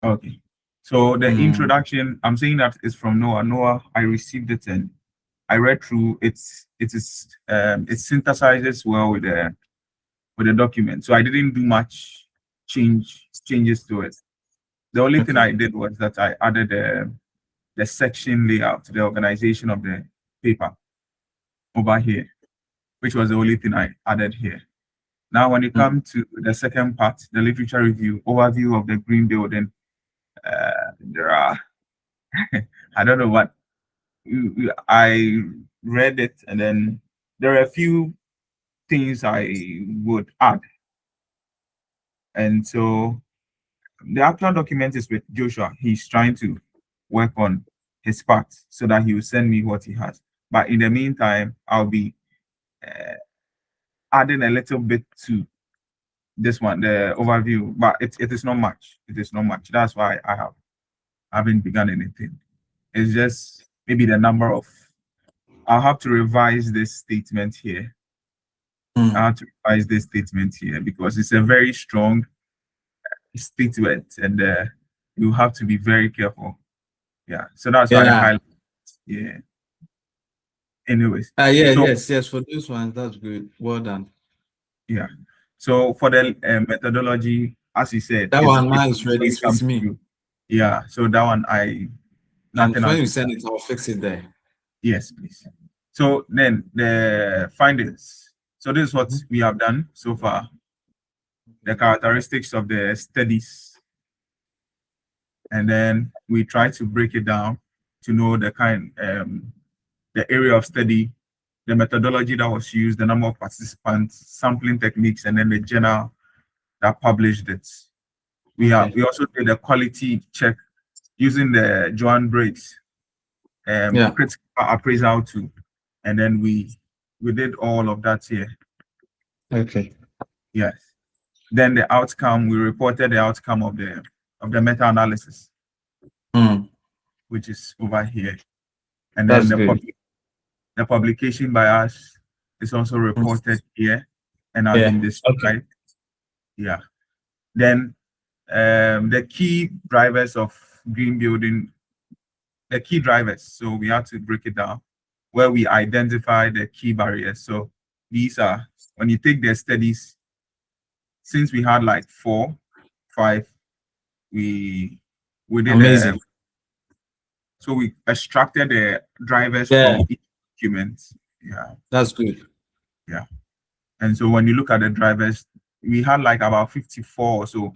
Okay. So the introduction, I'm saying that is from Noah. Noah, I received it and I read through it synthesizes well with the document. So I didn't do much changes to it. The only thing I did was that I added the section layout, the organization of the paper over here, which was the only thing I added here. Now, when you come to the second part, the literature review, overview of the green building, there are, I don't know what, I read it and then there are a few things I would add. And so the actual document is with Joshua. He's trying to work on his part so that he will send me what he has. But in the meantime, I'll be adding a little bit to this one, the overview, but it is not much. It is not much. That's why I haven't begun anything. It's just maybe the number of, I'll have to revise this statement here. I have to revise this statement here because it's a very strong statement and you have to be very careful. Yeah. So that's why I highlight. Yeah. Anyways. Yes. For this one, that's good. Well done. Yeah. So for the methodology, as you said, that one is ready. It's me. Yeah. So that one and when you send it, I'll fix it there. Yes, please. So then the findings. So this is what we have done so far. The characteristics of the studies. And then we try to break it down to know the the area of study, the methodology that was used, the number of participants, sampling techniques, and then the journal that published it. We also did a quality check using the Joan Briggs critical appraisal tool, and then we did all of that here. Okay. Yes. Then the outcome, we reported the outcome of the meta-analysis, which is over here, and then the publication by us is also reported here and has been described. Yeah. Then the key drivers of green building, the key drivers. So we have to break it down where we identify the key barriers. So these are, when you take the studies, since we had like 4, 5, we did so we extracted the drivers from each document. Yeah, that's good. Yeah, and so when you look at the drivers, we had like about 54 or so,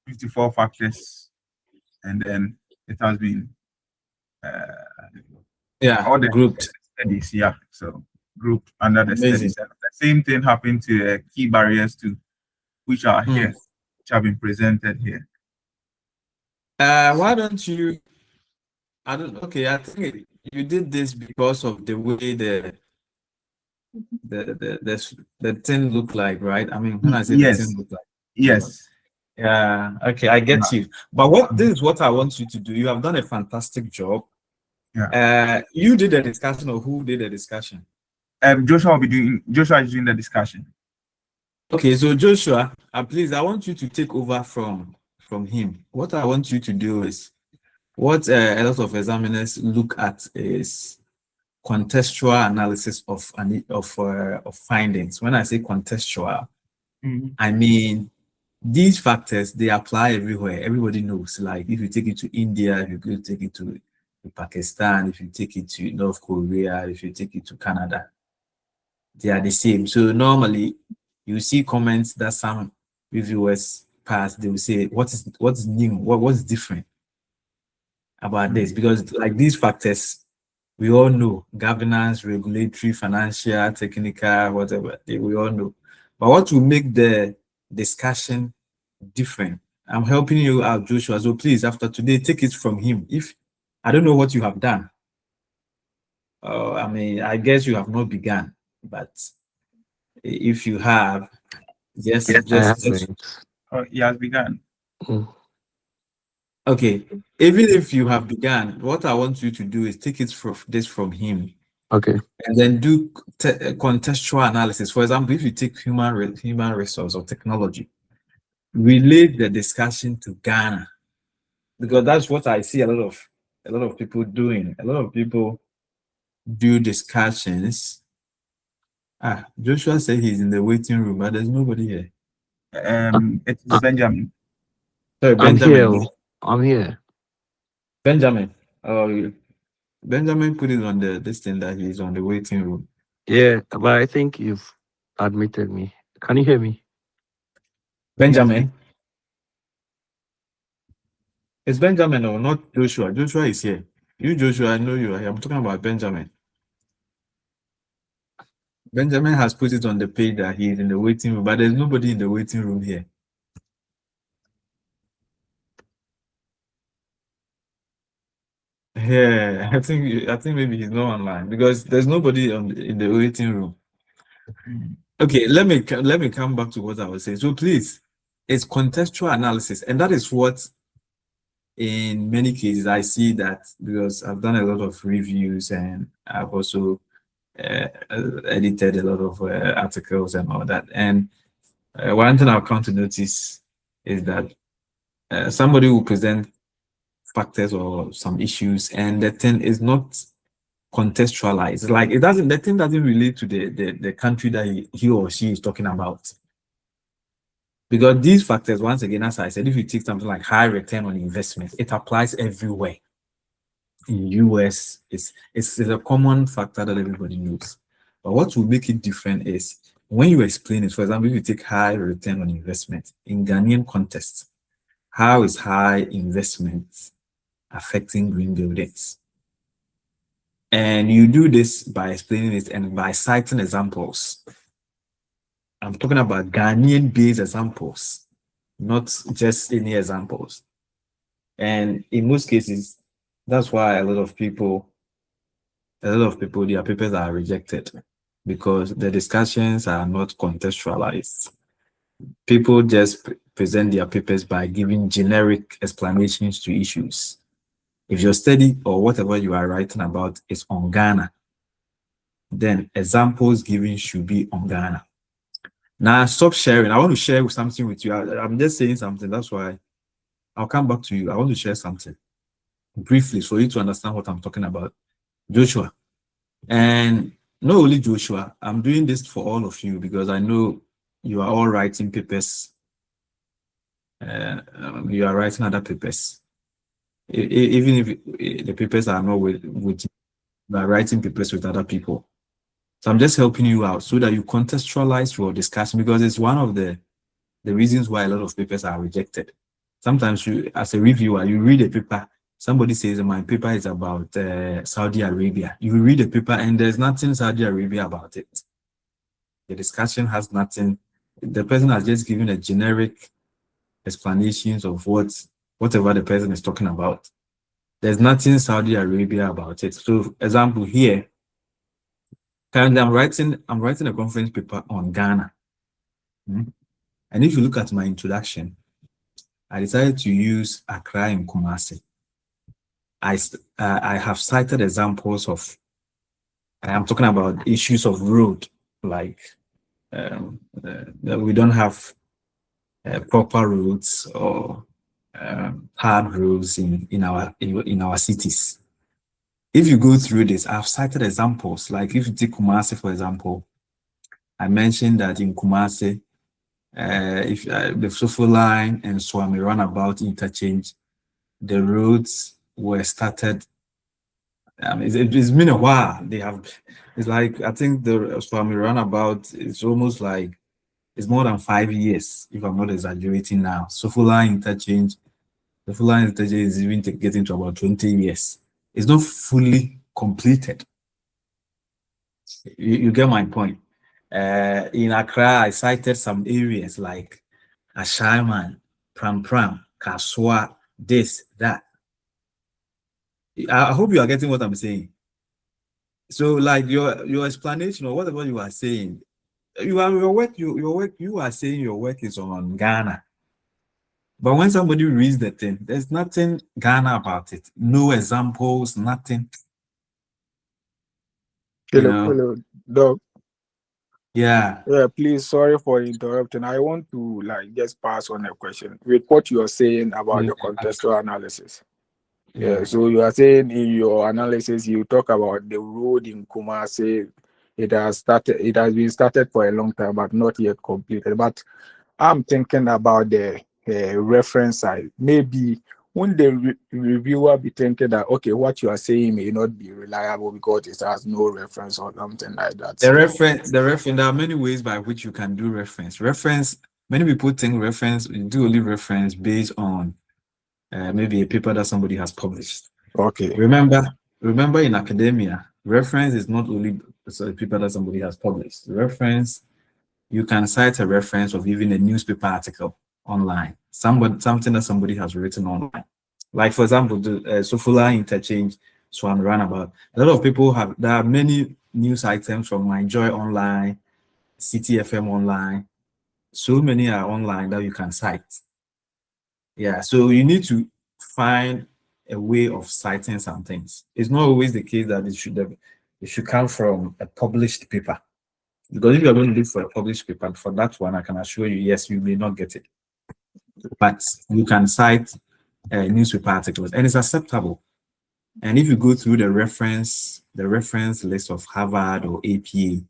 54 factors, and then it has been all the grouped studies. Yeah, so grouped under the studies. And the same thing happened to key barriers too, which are here, which have been presented here. Why don't you? I think you did this because of the way the thing look like, right? I mean, when I say the thing look like. Yes. Yeah. Okay, I get you. But this is what I want you to do. You have done a fantastic job. Yeah. You did the discussion, or who did the discussion? Joshua is doing the discussion. Okay, so Joshua, please, I want you to take over from him. What I want you to do is, what a lot of examiners look at is contextual analysis of findings. When I say contextual, I mean these factors, they apply everywhere. Everybody knows. Like if you take it to India, if you take it to Pakistan, if you take it to North Korea, if you take it to Canada, they are the same. So normally you see comments that some reviewers pass, they will say, what is new? What's different about this? Because like these factors, we all know: governance, regulatory, financial, technical, whatever, we all know. But what will make the discussion different? I'm helping you out, Joshua. So please, after today, take it from him. If I don't know what you have done, I mean, I guess you have not begun, but if you have, he has begun. Okay, even if you have begun, what I want you to do is take it from him. Okay. And then do contextual analysis. For example, if you take human resource or technology, relate the discussion to Ghana. because that's what I see a lot of people doing. A lot of people do discussions. Joshua said he's in the waiting room, but there's nobody here. It's Benjamin. Sorry, Benjamin. I'm here. Benjamin. Oh, Benjamin put it on this thing that he's on the waiting room. Yeah, but I think you've admitted me. Can you hear me? Benjamin. It's Benjamin or not Joshua. Joshua is here. You, Joshua, I know you are here. I'm talking about Benjamin. Benjamin has put it on the page that he is in the waiting room, but there's nobody in the waiting room here. Yeah, I think maybe he's not online because there's nobody in the waiting room. Okay, let me come back to what I was saying. So please, it's contextual analysis, and that is what, in many cases, I see that because I've done a lot of reviews and I've also edited a lot of articles and all that. And one thing I've come to notice is that somebody will present factors or some issues, and the thing is not contextualized. Like the thing doesn't relate to the country that he or she is talking about. Because these factors, once again, as I said, if you take something like high return on investment, it applies everywhere. In US, it's a common factor that everybody knows. But what will make it different is when you explain it. For example, if you take high return on investment in Ghanaian context, how is high investment affecting green buildings? And you do this by explaining it and by citing examples. I'm talking about Ghanaian-based examples, not just any examples. And in most cases, that's why a lot of people, their papers are rejected because the discussions are not contextualized. People just present their papers by giving generic explanations to issues. If your study or whatever you are writing about is on Ghana, then examples given should be on Ghana. Now, stop sharing. I want to share something with you. I'm just saying something. That's why I'll come back to you. I want to share something briefly for you to understand what I'm talking about. Joshua. And not only Joshua, I'm doing this for all of you because I know you are all writing papers. You are writing other papers. Even if the papers are not with you are writing papers with other people. So I'm just helping you out so that you contextualize your discussion because it's one of the reasons why a lot of papers are rejected. Sometimes you, as a reviewer, you read a paper, somebody says my paper is about Saudi Arabia. You read the paper and there's nothing Saudi Arabia about it. The discussion has nothing. The person has just given a generic explanations of whatever the person is talking about. There's nothing Saudi Arabia about it. So, example here, currently I'm writing a conference paper on Ghana. And if you look at my introduction, I decided to use Accra and Kumasi. I have cited examples of, I'm talking about issues of road, like that we don't have proper roads or hard roads in our cities. If you go through this, I've cited examples, like if you take Kumasi, for example, I mentioned that in Kumasi, if the Sofo line and Swami runabout interchange, the roads were started. It's been a while. It's like, I think the Swami runabout is almost like, it's more than 5 years, if I'm not exaggerating now. Sofo line interchange, the full line interchange is even getting to about 20 years. It's not fully completed. You get my point. In Accra, I cited some areas like Ashaiman, Pram, Kaswa, this, that. I hope you are getting what I'm saying. So, like your explanation or whatever you are saying, you are saying your work is on Ghana. But when somebody reads the thing, there's nothing Ghana about it. No examples, nothing. Hello, Doc. Yeah. Yeah, please, sorry for interrupting. I want to just pass on a question with what you are saying about the contextual analysis. Yeah, so you are saying in your analysis, you talk about the road in Kumasi. It has been started for a long time, but not yet completed. But I'm thinking about the reference side. Maybe when the reviewer be thinking that, okay, what you are saying may not be reliable because it has no reference or something like that. The reference, there are many ways by which you can do reference. Many people think you do only reference based on maybe a paper that somebody has published. Okay. Remember in academia, reference is not only a paper that somebody has published. Reference, you can cite a reference of even a newspaper article online, something that somebody has written online. Like for example, the Sofula interchange Swan runabout. A lot of people there are many news items from My Joy Online, CTFM Online. So many are online that you can cite. Yeah, so you need to find a way of citing some things. It's not always the case that it should come from a published paper. Because if you're going to look for a published paper, for that one, I can assure you, yes, you may not get it. But you can cite newspaper articles, and it's acceptable. And if you go through the reference list of Harvard or APA,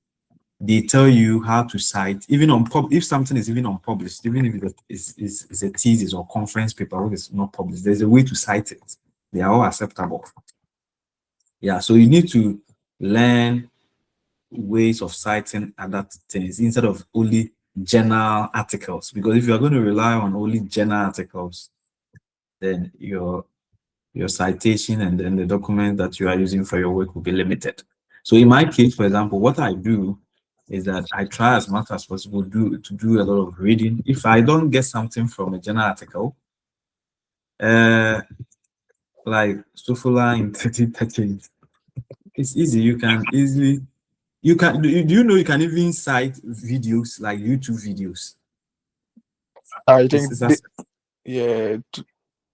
they tell you how to cite, even on if something is even unpublished, even if it's a thesis or conference paper which is not published, there's a way to cite it. They are all acceptable. Yeah, so you need to learn ways of citing other things instead of only journal articles, because if you're going to rely on only journal articles, then your citation and then the document that you are using for your work will be limited. So in my case, for example, what I do is that I try as much as possible to do a lot of reading. If I don't get something from a journal article, like Sofula in 30, it's easy. You can easily, do you know you can even cite videos like YouTube videos? I think, yeah,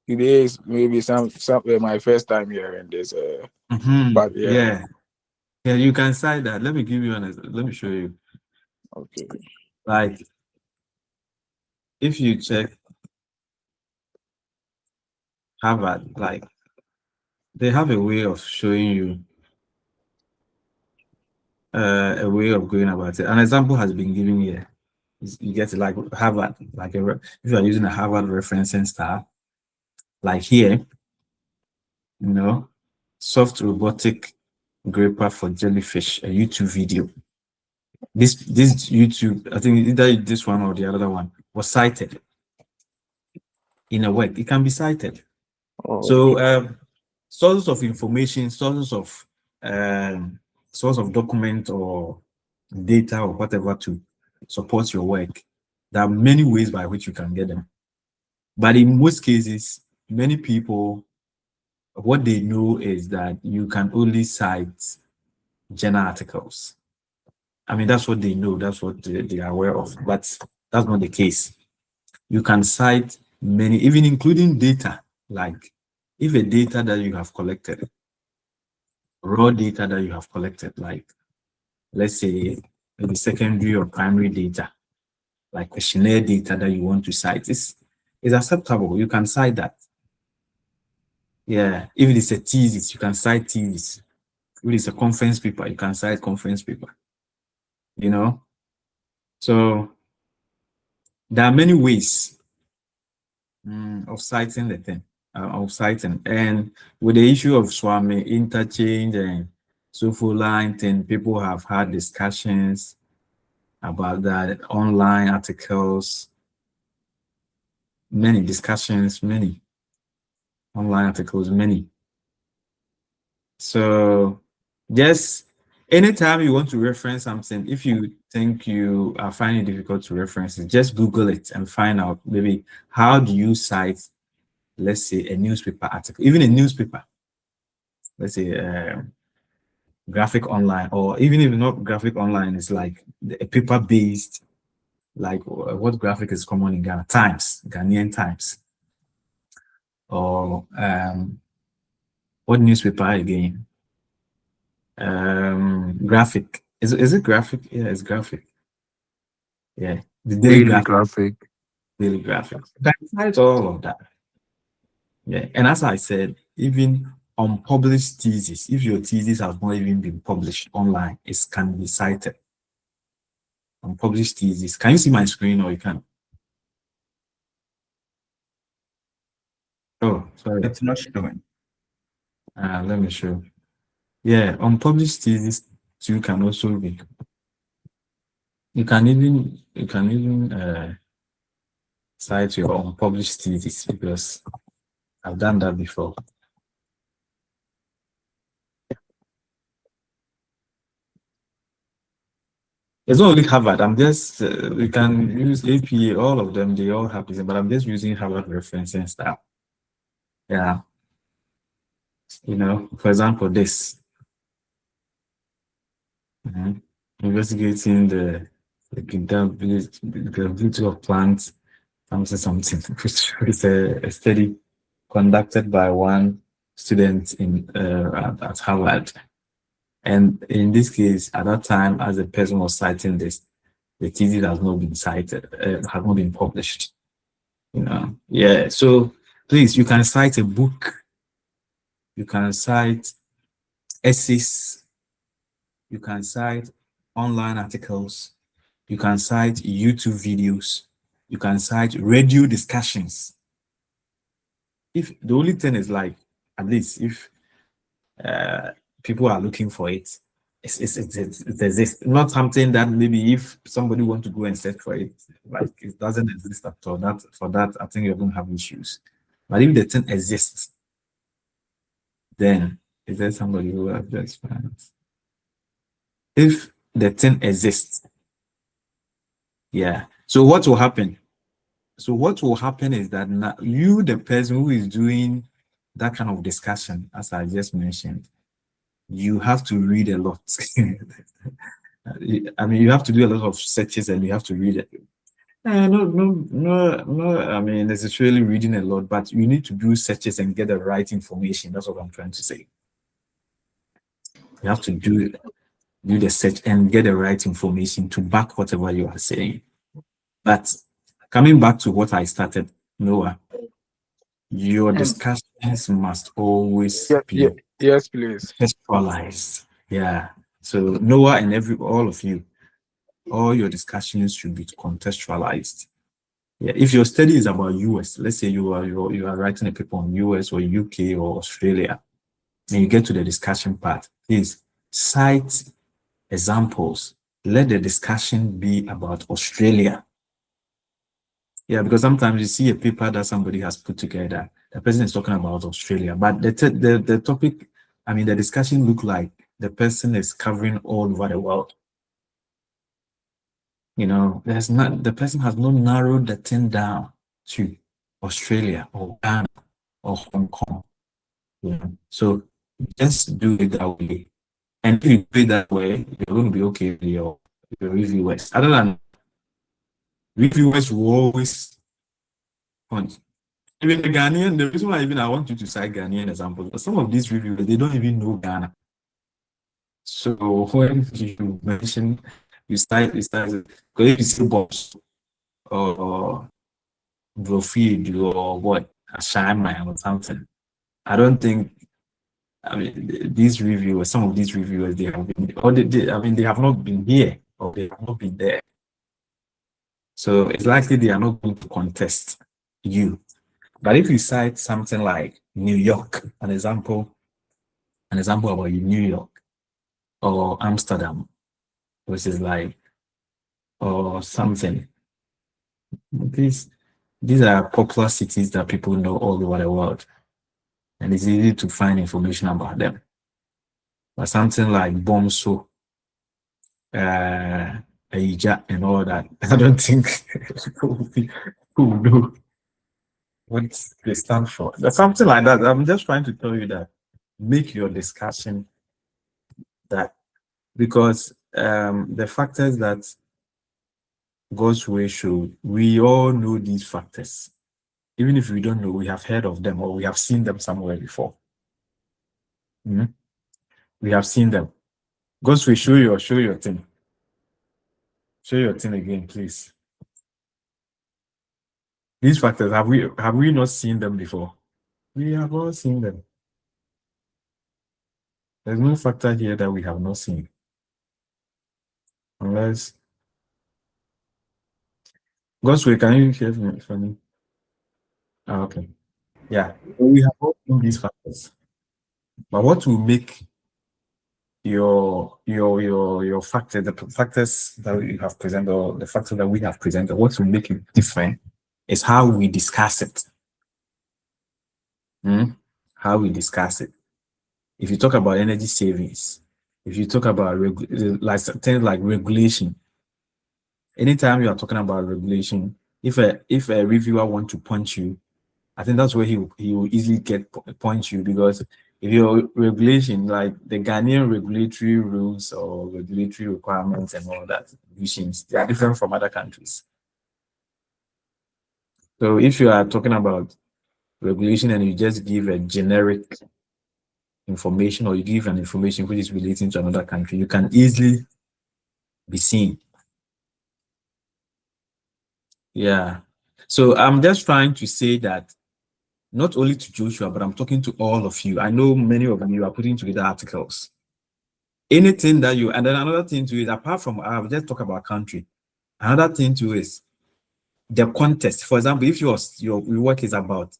today is maybe some my first time hearing this. But yeah, you can cite that. Let me give you let me show you. Okay. Like, if you check Harvard, like, they have a way of showing you a way of going about it. An example has been given here. You get it, like Harvard, like if you are using a Harvard referencing style, like here, soft robotic gripper for jellyfish, a YouTube video. This YouTube, I think either this one or the other one, was cited in a work. It can be cited. So sources of information, sources of document or data or whatever to support your work. There are many ways by which you can get them. But in most cases, many people, what they know is that you can only cite journal articles. I mean, that's what they know, that's what they are aware of, but that's not the case. You can cite many, even including data, like if a data that you have collected, raw data that you have collected, like let's say maybe secondary or primary data, like questionnaire data that you want to cite, is acceptable. You can cite that. Yeah, if it is a thesis, you can cite thesis. If it is a conference paper, you can cite conference paper. So there are many ways of citing the thing, and with the issue of Swami interchange and Sofula thing, people have had discussions about that, online articles, many discussions, many online articles, many. So just anytime you want to reference something, if you think you are finding it difficult to reference it, just Google it and find out maybe how do you cite, let's say, a newspaper article, even a newspaper, let's say graphic online, or even if not graphic online, it's like a paper-based, like what graphic is common in Ghana? Ghanaian Times. Or what newspaper again? Graphic. Is it graphic? Yeah, it's graphic. Yeah, the Daily graphic. daily graphics. That's all of that. Yeah, and as I said, even unpublished thesis, if your thesis has not even been published online, it can be cited. Unpublished thesis. Can you see my screen or you can? Oh, sorry. It's not showing. Let me show. Yeah, unpublished thesis too can also be. You can even cite your unpublished thesis because I've done that before. It's not only Harvard. I'm just we can use APA, all of them. They all have this, but I'm just using Harvard referencing style. Yeah, for example, this investigating the beauty of plants, something, which is a study conducted by one student at Harvard. And in this case, at that time, as the person was citing this, the thesis has not been cited, has not been published. Yeah. So please, you can cite a book, you can cite essays, you can cite online articles, you can cite YouTube videos, you can cite radio discussions. If the only thing is like, at least if people are looking for it, it exists. Not something that maybe if somebody want to go and search for it, like it doesn't exist at all. For that, I think you're going to have issues. But if the thing exists, then is there somebody who has the experience? If the thing exists, yeah. So what will happen? So what will happen is that now you, the person who is doing that kind of discussion, as I just mentioned, you have to read a lot. I mean, you have to do a lot of searches and you have to read it. No, I mean, necessarily reading a lot, but you need to do searches and get the right information. That's what I'm trying to say. You have to do the search and get the right information to back whatever you are saying. But coming back to what I started, Noah, your discussions must always be yes, please. contextualized. Yeah. So Noah and all of you, all your discussions should be contextualized. Yeah. If your study is about US, let's say you are writing a paper on US or UK or Australia, and you get to the discussion part, please cite examples. Let the discussion be about Australia. Yeah, because sometimes you see a paper that somebody has put together, the person is talking about Australia, but the topic, I mean, the discussion look like the person is covering all over the world. The person has not narrowed the thing down to Australia or Ghana or Hong Kong. So just do it that way. And if you do it that way, you're going to be okay with your reviewers. Other than reviewers will always point. Even the Ghanaian, the reason why I want you to cite Ghanaian examples, some of these reviewers, they don't even know Ghana. So when you mention, you start because if you see Bobs or Brofeed or what, Ashama or something, I don't think, I mean, these reviewers, some of these reviewers, they have been, or they have not been here or they have not been there. So it's likely they are not going to contest you. But if you cite something like New York, an example about New York or Amsterdam, which is like, or something. These are popular cities that people know all over the world, and it's easy to find information about them. But something like Bomso, Aija, and all that, I don't think people know what they stand for. There's something like that. I'm just trying to tell you that make your discussion that, because the factors that God's way should, we all know these factors. Even if we don't know, we have heard of them or we have seen them somewhere before. We have seen them. God's way, show your thing. Show your thing again, please. These factors, have we not seen them before? We have all seen them. There's no factor here that we have not seen. Unless Godsway, can you hear me from me? Ah, okay. Yeah. We have all seen these factors. But what will make your factor, the factors that you have presented, or the factor that we have presented, what will make it different is how we discuss it. How we discuss it. If you talk about energy savings, if you talk about like things like regulation, anytime you are talking about regulation, if a reviewer wants to punch you, I think that's where he will easily punch you, because if your regulation, like the Ghanaian regulatory rules or regulatory requirements and all that, they are different from other countries. So if you are talking about regulation and you just give a generic information, or you give an information which is relating to another country, you can easily be seen. Yeah. So I'm just trying to say that not only to Joshua, but I'm talking to all of you. I know many of you are putting together articles. Anything that you, and then another thing too is, apart from, I've just talked about country, another thing too is the context. For example, if your work is about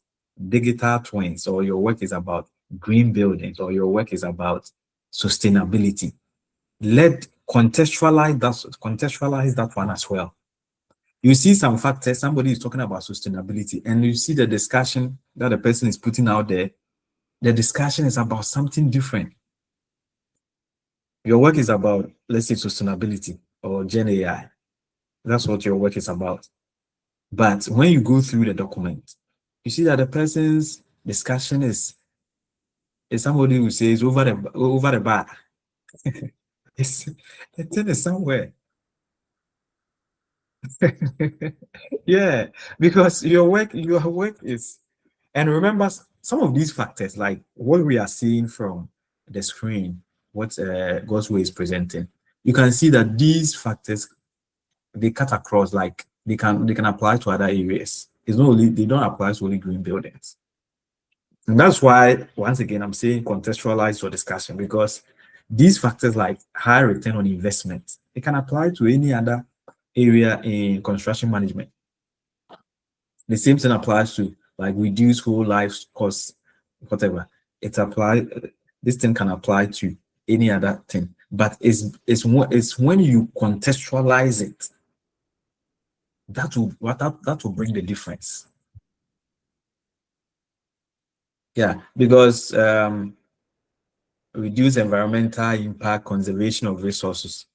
digital twins, or your work is about green buildings, or your work is about sustainability, contextualize that one as well. You see some factors, somebody is talking about sustainability, and you see the discussion that the person is putting out there, the discussion is about something different. Your work is about, let's say, sustainability or Gen AI. That's what your work is about. But when you go through the document, you see that the person's discussion is somebody who says over the bar. The thing is somewhere. Yeah, because your work is, and remember some of these factors, like what we are seeing from the screen, what Godsway is presenting, you can see that these factors, they cut across, like they can apply to other areas. It's not only, they don't apply to only green buildings. And that's why, once again, I'm saying contextualize your discussion, because these factors like high return on investment, it can apply to any other area in construction management. The same thing applies to like reduce whole life costs, whatever. It applies. This thing can apply to any other thing, but it's when you contextualize it that will bring the difference. Yeah, because reduce environmental impact, conservation of resources,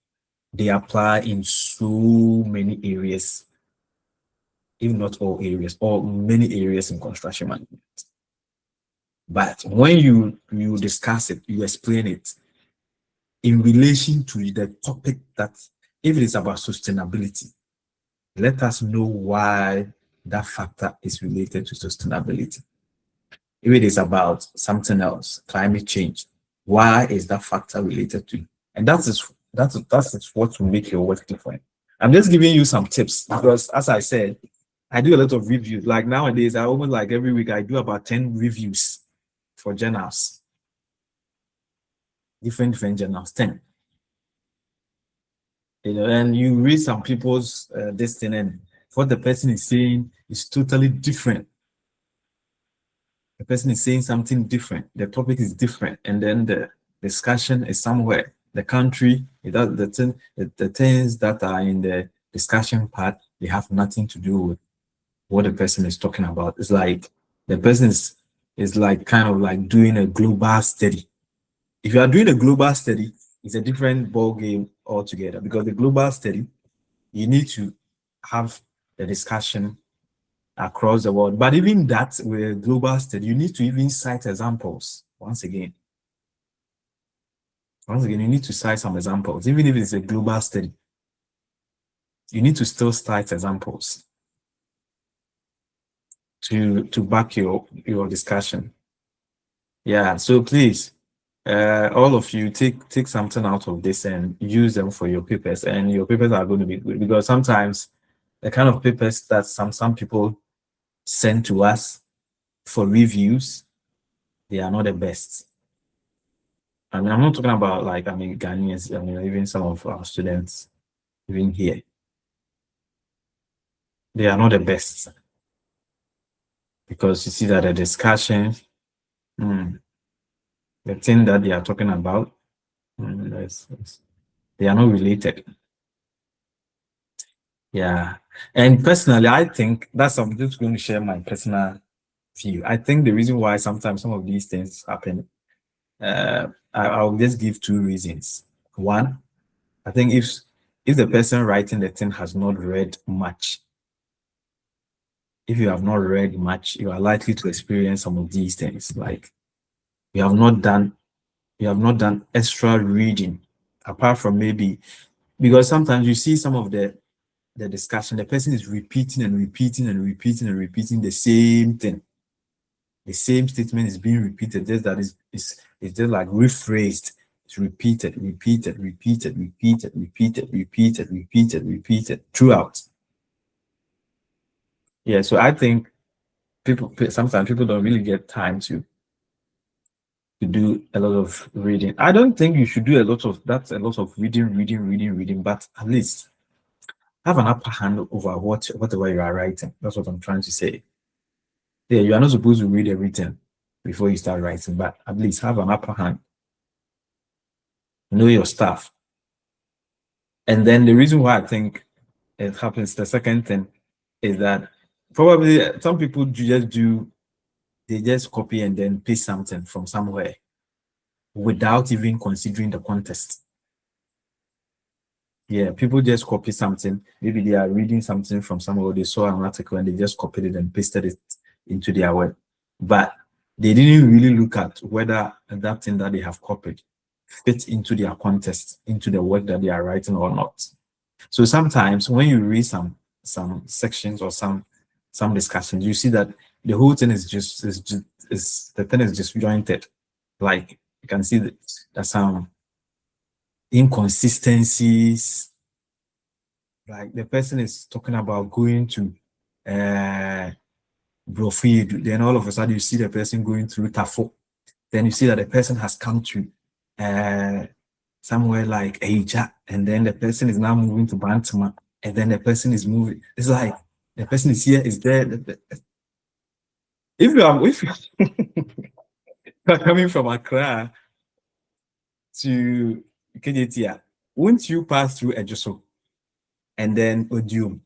they apply in so many areas, if not all areas, or many areas in construction management. But when you discuss it, you explain it in relation to the topic, that if it is about sustainability, let us know why that factor is related to sustainability. If it is about something else, climate change, why is that factor related to? And that is what will make your work different. I'm just giving you some tips, because as I said, I do a lot of reviews. Like nowadays, I almost like every week I do about 10 reviews for journals, different journals, 10. You know, and you read some people's this thing, and what the person is saying is totally different. The person is saying something different. The topic is different, and then the discussion is somewhere. The country, the things that are in the discussion part, they have nothing to do with what the person is talking about. It's like the person is like kind of like doing a global study. If you are doing a global study, it's a different ball game altogether, because the global study, you need to have the discussion across the world. But even that, with a global study, you need to even cite examples. Once again, you need to cite some examples. Even if it's a global study, you need to still cite examples to back your discussion. Yeah, so please, all of you take something out of this and use them for your papers, and your papers are going to be good, because sometimes the kind of papers that some people send to us for reviews, they are not the best. And I'm not talking about like, I mean, Ghanaians, I mean, even some of our students, even here, they are not the best, because you see that the discussion, the thing that they are talking about, they are not related. Yeah, and personally, I think I'm just going to share my personal view. I think the reason why sometimes some of these things happen, I'll just give two reasons. One, I think if the person writing the thing has not read much, if you have not read much, you are likely to experience some of these things. Like you have not done extra reading, apart from maybe, because sometimes you see some of the discussion, the person is repeating and repeating and repeating and repeating the same thing. The same statement is being repeated, just that it's just like rephrased. It's repeated throughout. Yeah, so I think sometimes people don't really get time to do a lot of reading. I don't think you should do a lot of reading, but at least have an upper hand over whatever you are writing. That's what I'm trying to say. Yeah, you are not supposed to read everything before you start writing, but at least have an upper hand. Know your stuff. And then the reason why I think it happens, the second thing, is that probably some people they just copy and then paste something from somewhere without even considering the context. Yeah, people just copy something. Maybe they are reading something from somewhere, they saw an article and they just copied it and pasted it into their web. But they didn't really look at whether that thing that they have copied fits into their context, into the work that they are writing or not. So sometimes when you read some sections or some discussions, you see that the whole thing is the thing is disjointed. Like you can see that there's some inconsistencies. Like the person is talking about going to Brofield, then all of a sudden you see the person going through Tafo. Then you see that the person has come to somewhere like Aja, and then the person is now moving to Bantama, and then the person is moving. It's like the person is here, is there. If you are coming from Accra to Kejetia, won't you pass through Ejoso and then Odium,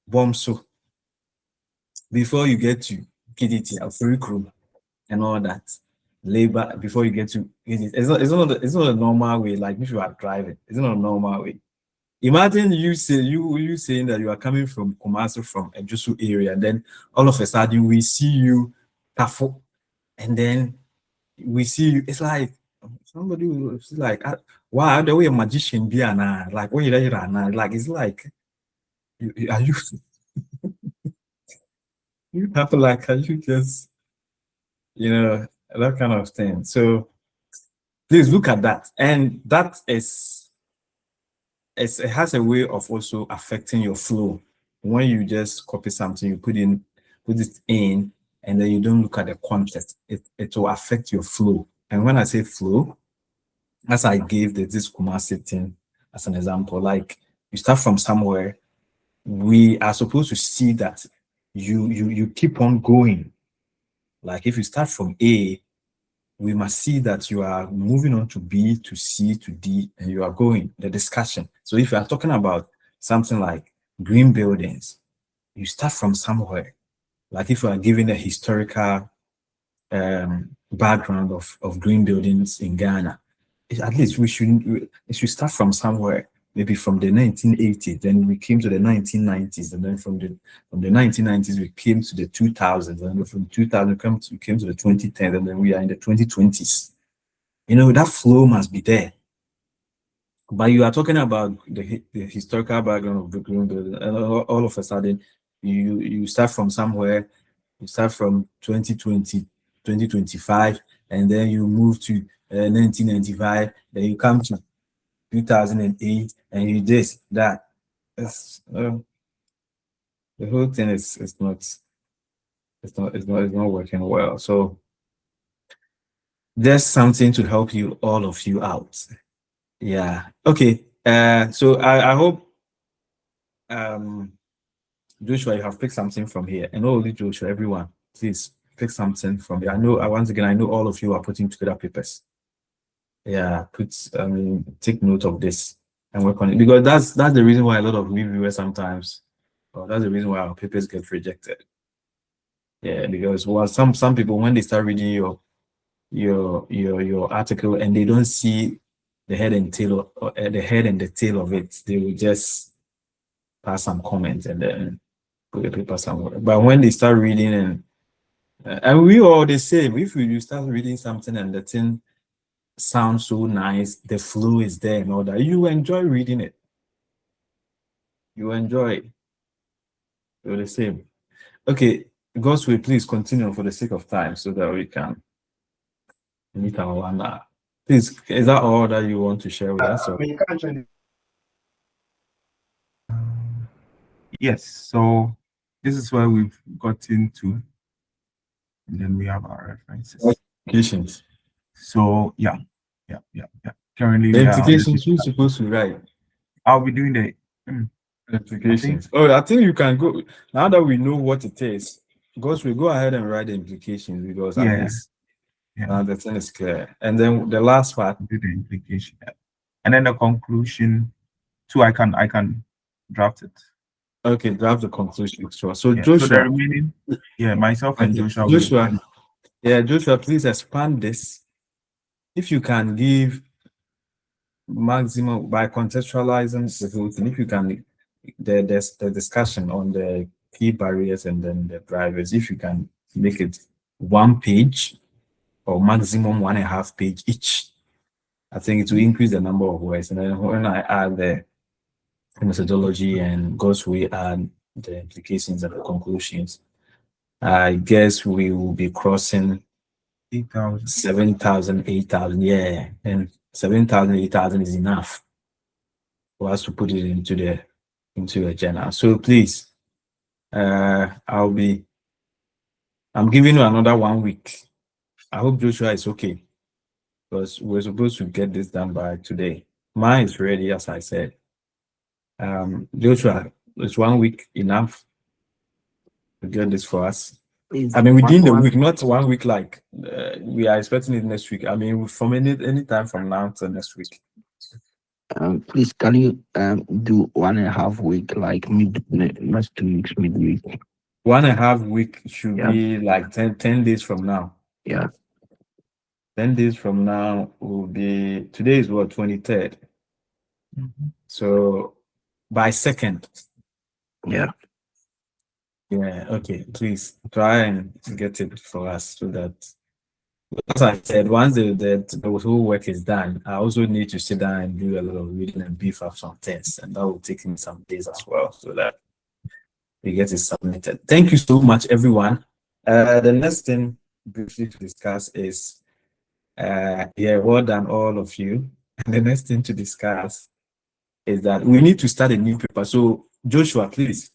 Bomso, before you get to Kejetia, Free Crew, and all that? Labor before you get to it's not a normal way. Like if you are driving, it's not a normal way. Imagine you saying that you are coming from Kumasi, from a Ejusu area, and then all of a sudden we see you Tafo, and then we see you. It's like somebody was like, wow, the way a magician be like when you like it's like are you you have to like, are you just that kind of thing. So please look at that, and that is it has a way of also affecting your flow. When you just copy something, you put it in, and then you don't look at the context, it will affect your flow. And when I say flow, as I gave this Kumasi thing as an example, like you start from somewhere, we are supposed to see that you keep on going. Like if you start from A, we must see that you are moving on to B, to C, to D, and you are going the discussion. So if you are talking about something like green buildings, you start from somewhere. Like if you are giving a historical background of green buildings in Ghana, at least we should start from somewhere. Maybe from the 1980s, then we came to the 1990s, and then from the 1990s we came to the 2000s, and from 2000 we came to the 2010s, and then we are in the 2020s. That flow must be there. But you are talking about the historical background of the green building, and all of a sudden you start from somewhere. You start from 2020, 2025, and then you move to 1995, then you come to 2008, and you this, that. The whole thing is not working well. So there's something to help you, all of you out. Yeah. Okay. So I hope Joshua, you have picked something from here, and not only Joshua, everyone, please pick something from here. I know, once again, I know all of you are putting together papers. Yeah, take note of this and work on it, because that's the reason why a lot of reviewers sometimes, or that's the reason why our papers get rejected. Yeah, because some people, when they start reading your article and they don't see the head and tail, or the head and the tail of it, they will just pass some comments and then put the paper somewhere. But when they start reading, and we all the same, if you start reading something and the thing sounds so nice, the flow is there and all that, you enjoy reading it. You enjoy it. You're the same. Okay, Godswill, please continue for the sake of time so that we can meet our 1 hour. Please, is that all that you want to share with us? Or? Yes, so this is where we've got into, and then we have our references. Implications. So yeah. Currently, the implications you're supposed to write. I'll be doing the implications. I think you can go now that we know what it is. Godswill, go ahead and write the implications, because at least the thing is clear. And then the last part, do the implication, and then the conclusion too. I can draft it. Okay, draft the conclusion. Sure. So Joshua, so the remaining, myself and Joshua. Joshua, please expand this. If you can give maximum by contextualizing the whole thing, if you can, there's the discussion on the key barriers and then the drivers. If you can make it 1 page or maximum 1.5 page each, I think it will increase the number of words. And then when I add the methodology and Godswill add the implications and the conclusions, I guess we will be crossing 8,000, 7,000, 8,000. Yeah, and 7,000, 8,000 is enough for us to put it into a journal. So please, I'm giving you another 1 week. I hope Joshua is okay, because we're supposed to get this done by today. Mine is ready, as I said. Joshua, is 1 week enough to get this for us? I mean, within the week, not 1 week like we are expecting it next week. I mean, from any time from now to next week. Please, can you do 1.5 week, like next 2 weeks, midweek? 1.5 week should be like 10 days from now. Yeah. 10 days from now will be, today is what, 23rd? So by 2nd. Yeah. Yeah, okay, please try and get it for us, so that, as I said, once the whole work is done, I also need to sit down and do a lot of reading and beef up some tests, and that will take me some days as well, so that we get it submitted. Thank you so much, everyone. The next thing briefly to discuss is, well done, all of you. And the next thing to discuss is that we need to start a new paper. So Joshua, please,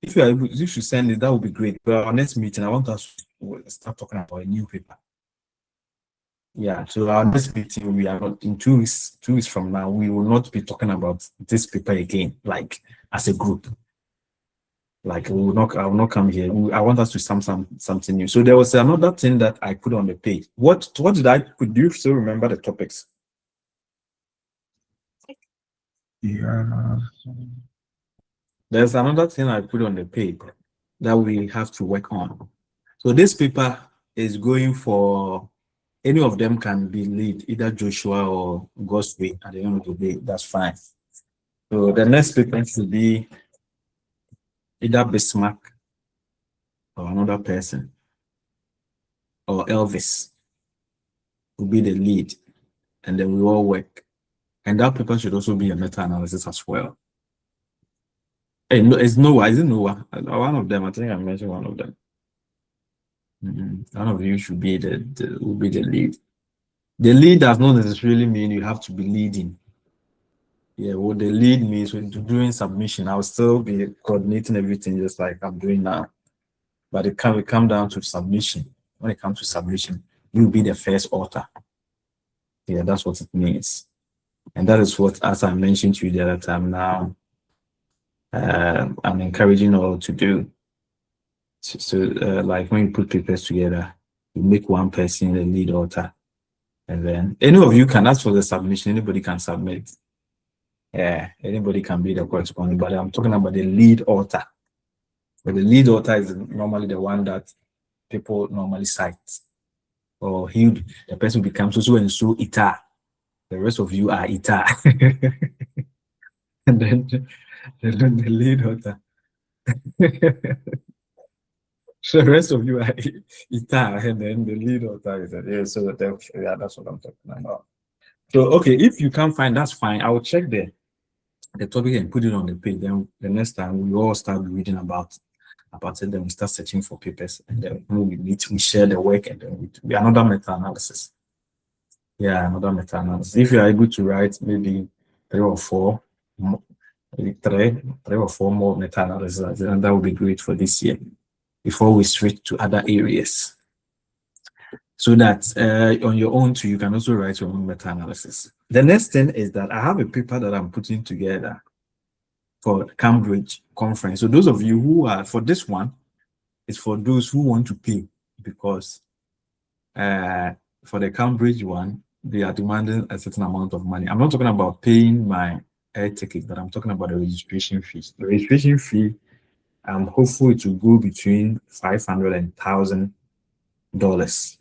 if you are able, you should send it, that would be great. But our next meeting, I want us to start talking about a new paper. Yeah, so our next meeting, we are not in 2 weeks. 2 weeks from now, we will not be talking about this paper again, like as a group. Like I will not come here. I want us to something new. So there was another thing that I put on the page. What did I put? Do you still remember the topics? Yeah. There's another thing I put on the page that we have to work on. So this paper is going for, any of them can be lead, either Joshua or Godswill at the end of the day. That's fine. So the next paper should be either Bismarck or another person, or Elvis will be the lead, and then we all work. And that paper should also be a meta-analysis as well. Hey, no, it's Noah, is it Noah? One of them, I think I mentioned one of them. None of you should be will be the lead. The lead does not necessarily mean you have to be leading. Yeah, what the lead means when doing submission, I'll still be coordinating everything just like I'm doing now. But it can come down to submission. When it comes to submission, you'll be the first author. Yeah, that's what it means. And that is what, as I mentioned to you the other time now, I'm encouraging all to do. So like when you put papers together, you make one person the lead author. And then any of you can ask for the submission, anybody can submit. Yeah, anybody can be the correspondent, but I'm talking about the lead author. But the lead author is normally the one that people normally cite. Or the person becomes so and so ita. The rest of you are ita. And then the lead author. So the rest of you are ita, and then the lead author is yeah. So yeah, that's what I'm talking about. So okay, if you can't find, that's fine. I will check the topic and put it on the page. Then the next time we all start reading about it, then we start searching for papers, and then when we meet, we share the work, and then we another meta-analysis. Yeah, another meta-analysis. If you are able to write maybe 3 or 4, maybe three or 4 more meta-analysis, then that would be great for this year before we switch to other areas. So that on your own too, you can also write your own meta-analysis. The next thing is that I have a paper that I'm putting together for Cambridge conference. So those of you who are for this one, it's for those who want to pay, because for the Cambridge one, they are demanding a certain amount of money. I'm not talking about paying my air ticket, but I'm talking about the registration fees. The registration fee, I'm hopeful it will go between $500 and $1,000.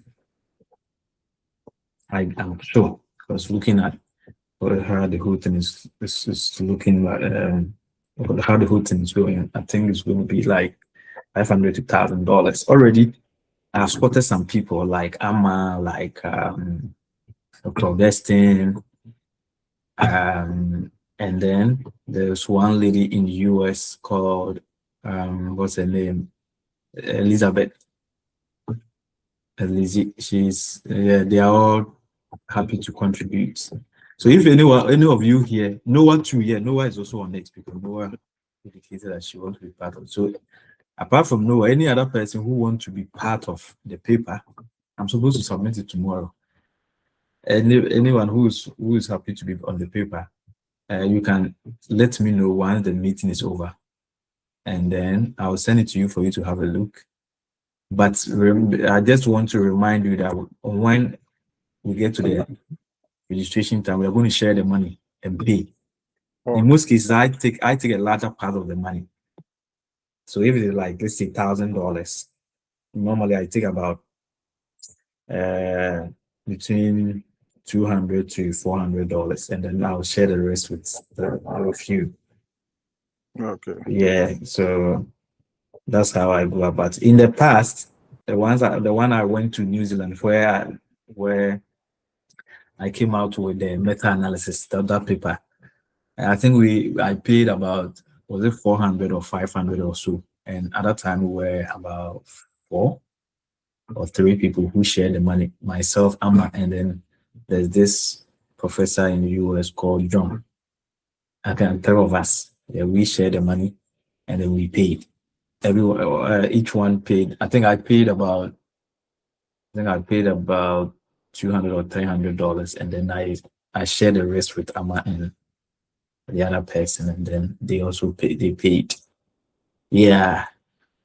I'm sure, because looking at how the whole thing is looking like, how the whole thing is going, I think it's going to be like $500 to $1,000. Already, I've spotted some people like Amma, like Dr. Destin, and then there's one lady in the US called what's her name? Elizabeth. She's they are all happy to contribute. So if any of you here, Noah too, yeah, Noah is also on it because Noah indicated that she wants to be part of it. So apart from Noah, any other person who wants to be part of the paper, I'm supposed to submit it tomorrow. Anyone who is happy to be on the paper, you can let me know once the meeting is over, and then I'll send it to you for you to have a look. But I just want to remind you that when we get to the registration time, we are going to share the money and pay. In most cases, I take a larger part of the money. So if it is like, let's say $1,000, normally I take about between $200 to $400, and then I'll share the rest with all of you. Okay. Yeah, so that's how I go about it. In the past, the one I went to New Zealand where I came out with the meta-analysis, that paper. I think I paid about, was it 400 or 500 or so? And at that time we were about 4 or 3 people who shared the money. Myself, Amma, and then there's this professor in the US called John. I can 3 of us. Yeah, we shared the money and then we paid. Everyone, each one paid. I think I paid about $200 or $300, and then I shared the rest with Amma and the other person, and then they also paid. They paid. Yeah.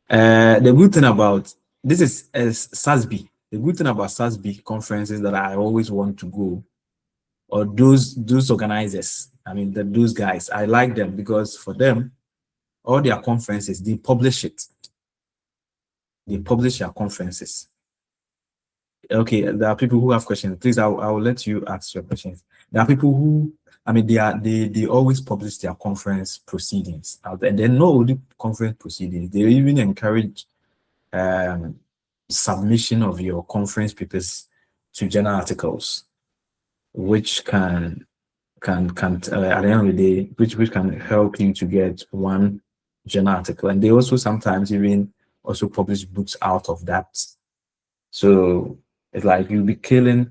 The good thing about this is SASB. The good thing about SASB conferences that I always want to go, or those organizers. I mean, those guys. I like them because for them, all their conferences, they publish it. They publish their conferences. Okay, there are people who have questions. Please, I will let you ask your questions. There are people who, I mean, they always publish their conference proceedings out there. And they're not only conference proceedings, they even encourage submission of your conference papers to journal articles, which can at the end of the day, which can help you to get one journal article. And they also sometimes even also publish books out of that So it's like you'll be killing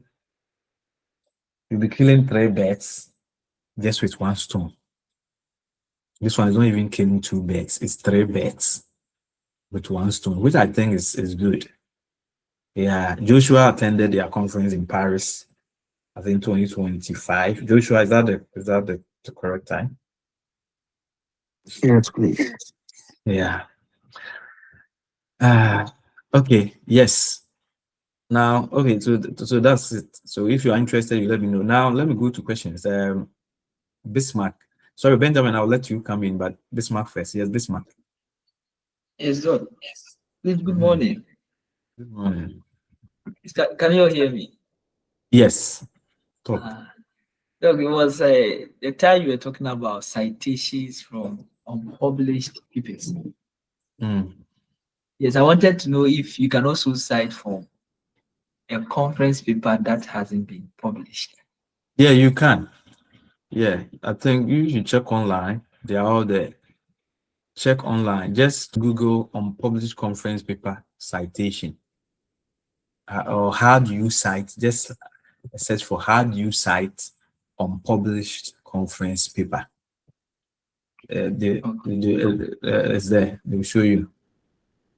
3 birds just with one stone. This one is not even killing 2 birds, it's 3 birds with one stone, which I think is good. Yeah, Joshua attended their conference in Paris, I think 2025. Joshua, is that the correct time? Yes, please. Yeah. Okay, yes. Now, okay, so that's it. So if you are interested, you let me know. Now let me go to questions. Bismarck. Sorry, Benjamin, I'll let you come in, but Bismarck first. Yes, Bismarck. Yes, Lord. Please, good morning. Good morning. Can you all hear me? Yes. Talk. Look, it was the time you were talking about citations from unpublished papers. Yes, I wanted to know if you can also cite from a conference paper that hasn't been published. Yeah, you can. Yeah, I think you should check online. They are all there. Check online. Just Google unpublished conference paper citation. Or how do you cite? Just search for how do you cite unpublished conference paper. It's there. They will show you.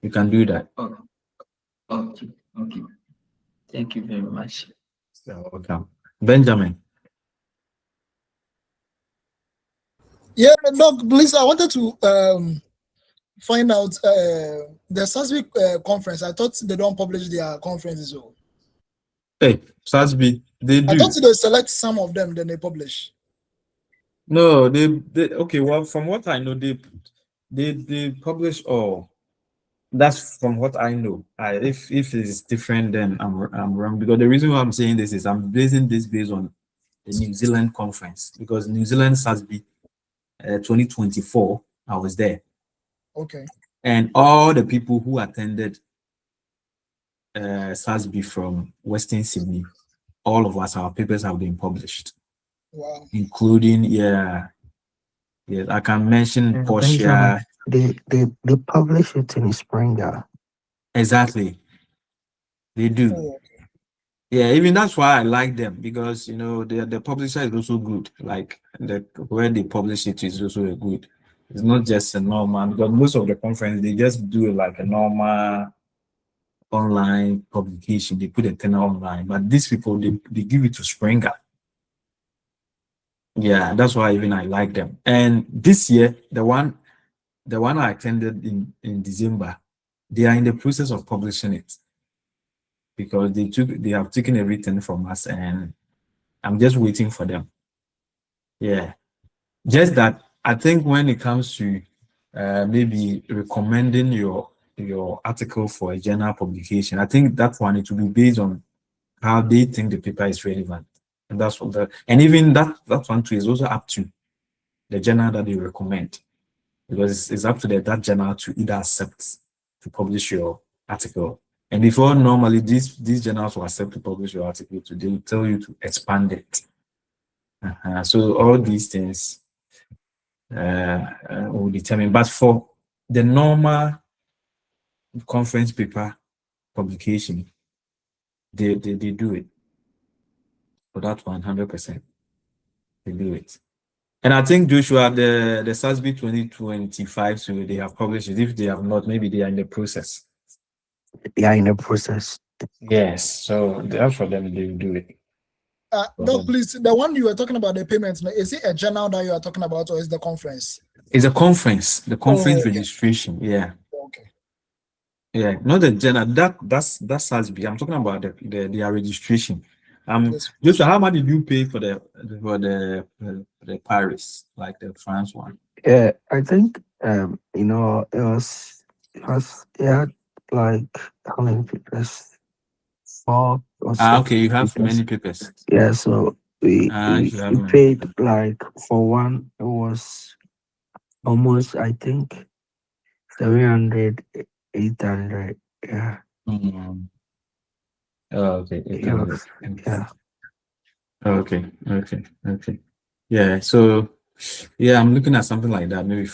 You can do that. Okay. Thank you very much. You're welcome. Benjamin. Yeah, Doc, please, I wanted to find out the SASB conference. I thought they don't publish their conferences. So. Hey, SASB, they do. I thought they select some of them, then they publish. No, they okay. Well, from what I know, they publish all. That's from what I know. If it's different, then I'm wrong, because the reason why I'm saying this is I'm basing this based on the New Zealand conference, because New Zealand SASB 2024, I was there. Okay. And all the people who attended SASB from Western Sydney, all of us, our papers have been published. Wow. Including, I can mention Portia. They publish it in Springer. Exactly. They do. Oh, okay. Yeah, even that's why I like them, because the publisher is also good. Like where they publish it is also a good. It's not just a normal, because most of the conference they just do it like a normal online publication. They put a thing online, but these people they give it to Springer. Yeah, that's why even I like them. And this year, the one I attended in December, they are in the process of publishing it, because they have taken everything from us, and I'm just waiting for them. Yeah, just that I think when it comes to maybe recommending your article for a journal publication, I think that one it will be based on how they think the paper is relevant, and that's what and even that one too is also up to the journal that they recommend, because it's up to that journal to either accept to publish your article. And before, normally these journals will accept to publish your article, they will tell you to expand it. So all these things will determine. But for the normal conference paper publication, they do it. For that 100%, they do it. And I think, Joshua, the SASB 2025, so they have published it. If they have not, maybe they are in the process. They are in the process. Yes, so that's for them, they will do it. Doc, please, the one you were talking about, the payments, is it a journal that you are talking about, or is the conference? It's a conference, the conference okay. registration, yeah. Okay. Yeah, not the journal, that's SASB. I'm talking about their registration. Yes. Joshua, how much did you pay for the Paris, like the France one? Yeah, I think it had like how many papers? 4 or 6. Okay, you have papers. many papers. Yeah, so we paid like for one, it was almost, I think, 700, 800. Yeah. Okay. Yeah. Okay. Yeah. So, yeah, I'm looking at something like that. Maybe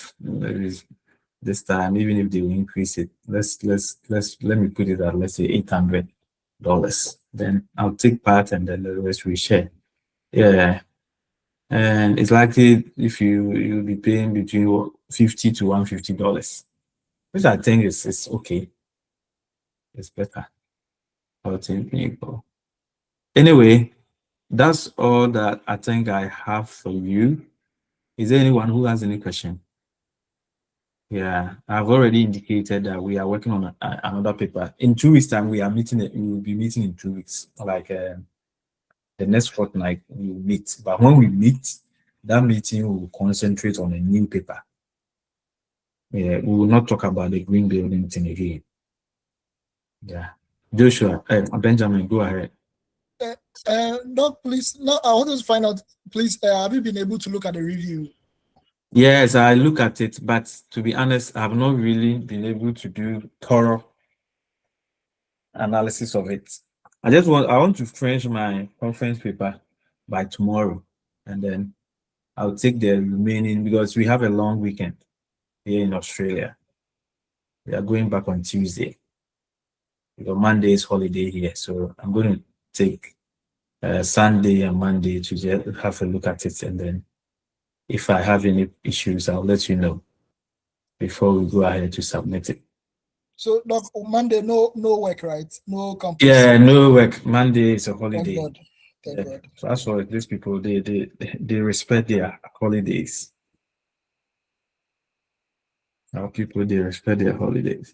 this time, even if they will increase it, let me put it at, let's say, 800. Then I'll take part and then the rest we share. Yeah. And it's likely if you'll be paying between $50 to $150, which I think is okay. It's better. I'll take people. Anyway, that's all that I think I have for you. Is there anyone who has any question? Yeah, I've already indicated that we are working on another paper. In 2 weeks' time, we will be meeting in 2 weeks. Like the next fortnight, we will meet. But when we meet, that meeting will concentrate on a new paper. Yeah, we will not talk about the green building thing again. Yeah. Joshua, Benjamin, go ahead. Doc, please. No, I want to find out, please. Have you been able to look at the review? Yes, I look at it, but to be honest, I have not really been able to do thorough analysis of it. I want to finish my conference paper by tomorrow, and then I'll take the remaining because we have a long weekend here in Australia. We are going back on Tuesday. Because Monday is holiday here, so I'm going to take Sunday and Monday to just have a look at it, and then if I have any issues, I'll let you know before we go ahead to submit it. So, Doc, Monday, no work, right? No campus. Yeah, no work. Monday is a holiday. Thank God. Thank God. So that's why these people they respect their holidays. Our people they respect their holidays.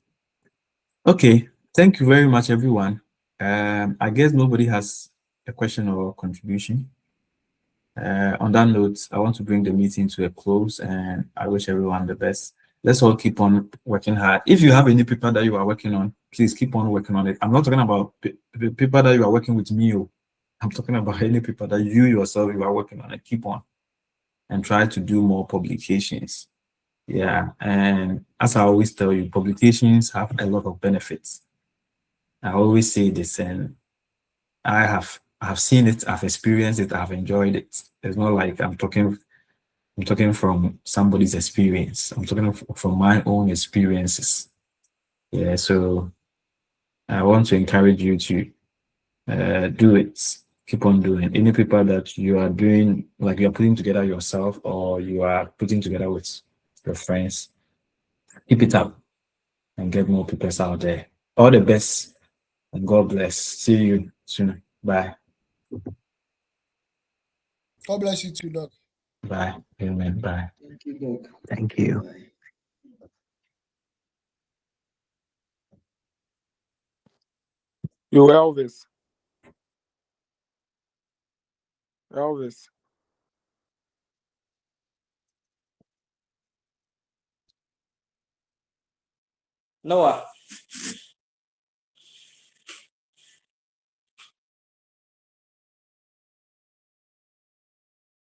Okay, thank you very much, everyone. I guess nobody has a question or contribution. On that note, I want to bring the meeting to a close, and I wish everyone the best. Let's all keep on working hard. If you have any paper that you are working on, please keep on working on it. I'm not talking about the paper that you are working with me. I'm talking about any paper that you yourself you are working on it. Keep on and try to do more publications. Yeah, and as I always tell you, publications have a lot of benefits. I always say this, and I've seen it, I've experienced it, I've enjoyed it. It's not like I'm talking from somebody's experience. I'm talking from my own experiences. Yeah, so I want to encourage you to do it. Keep on doing any paper that you are doing, like you are putting together yourself or you are putting together with your friends. Keep it up and get more papers out there. All the best and God bless. See you soon. Bye. God bless you too, Doc. Bye. Amen. Bye. Thank you, Doc. Thank you. Bye. You Elvis. Elvis. Noah.